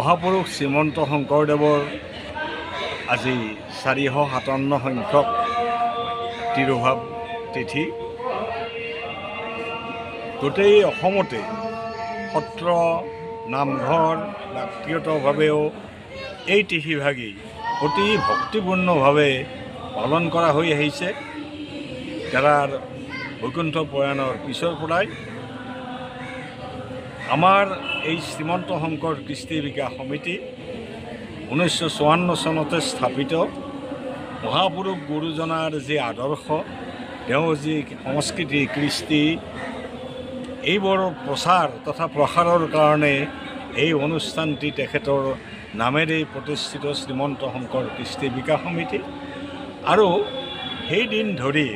মহাপুৰুষ শ্ৰীমন্ত শংকৰদেৱৰ আজি 457 সংখ্যক তিৰুভাৱ তিথি। গোটেই অসমতে সত্ৰ নামঘৰ ব্যক্তিগতভাৱেও এই তিথিভাগি অতি ভক্তিপূৰ্ণভাৱে পালন কৰা হৈ আহিছে। যাৰ বৈকুণ্ঠ প্ৰয়াণৰ পিছৰ পৰাই আমাৰ এই শ্ৰীমন্ত শংকৰ কৃষ্টি বিকাশ সমিতি 1954 চনতে স্থাপিত। মহাপুৰুষ গুৰুজনাৰ যি আদৰ্শ, তেওঁ যি সংস্কৃতি কৃষ্টি, এইবোৰৰ প্ৰচাৰ তথা প্ৰসাৰৰ কাৰণে এই অনুষ্ঠানটি তেখেতৰ নামেৰেই প্ৰতিষ্ঠিত শ্ৰীমন্ত শংকৰ কৃষ্টি বিকাশ সমিতি। আৰু সেইদিন ধৰি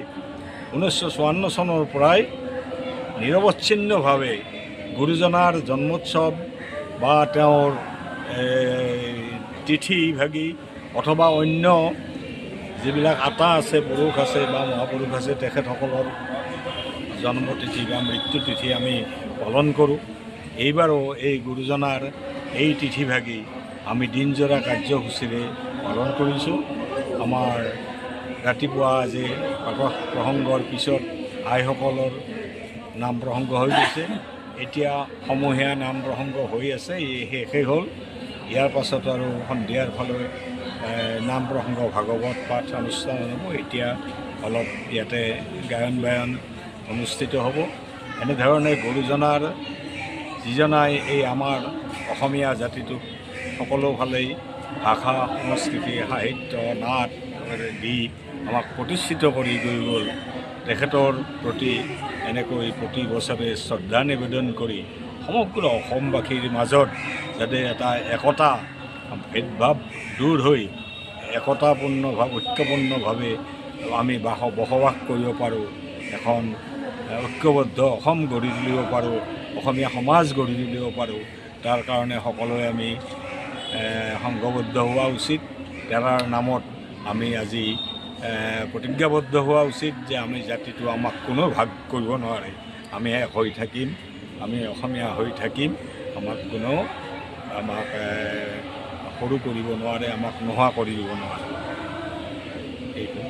1954 চনৰ পৰাই নিৰৱচ্ছিন্নভাৱে গুৰুজনাৰ জন্মোৎসৱ বা তেওঁৰ তিথিভাগি অথবা অন্য যিবিলাক আতা আছে, পুৰুষ আছে বা মহাপুৰুষ আছে, তেখেতসকলৰ জন্মতিথি বা মৃত্যুতিথি আমি পালন কৰোঁ। এইবাৰো এই গুৰুজনাৰ এই তিথিভাগি আমি দিনজোৰা কাৰ্যসূচীৰে পালন কৰিছোঁ। আমাৰ ৰাতিপুৱা আজি প্ৰাতঃ প্ৰসংগৰ পিছত আইসকলৰ নাম প্ৰসংগ হৈ গৈছে। এতিয়া সমূহীয়া নাম প্ৰসংগ হৈ আছে, শেষেই হ'ল। ইয়াৰ পাছত আৰু সন্ধিয়াৰ ফালে নাম প্ৰসংগ ভাগৱত পাঠ অনুষ্ঠান হ'ব। এতিয়া অলপ ইয়াতে গায়ন বায়ন অনুষ্ঠিত হ'ব। এনেধৰণে গুৰুজনাৰ যিজনাই এই আমাৰ অসমীয়া জাতিটোক সকলোফালেই ভাষা, সংস্কৃতি, সাহিত্য, নাট দি আমাক প্ৰতিষ্ঠিত কৰি গৈ গ'ল, তেখেতৰ প্ৰতি এনেকৈ প্ৰতি বছৰে শ্ৰদ্ধা নিবেদন কৰি সমগ্ৰ অসমবাসীৰ মাজত যাতে এটা একতা, ভেদভাৱ দূৰ হৈ একতাপূৰ্ণভাৱে ঐক্যপূৰ্ণভাৱে আমি বসবাস কৰিব পাৰোঁ, এখন ঐক্যবদ্ধ অসম গঢ়ি তুলিব পাৰোঁ, অসমীয়া সমাজ গঢ়ি তুলিব পাৰোঁ, তাৰ কাৰণে সকলোৱে আমি সংঘবদ্ধ হোৱা উচিত। তাৰ নামত আমি আজি প্ৰতিজ্ঞাবদ্ধ হোৱা উচিত যে আমি জাতিটো আমাক কোনো ভাগ কৰিব নোৱাৰে, আমি এক হৈ থাকিম, আমি অসমীয়া হৈ থাকিম, আমাক সৰু কৰিব নোৱাৰে, আমাক নোহোৱা কৰি দিব নোৱাৰে। এইটো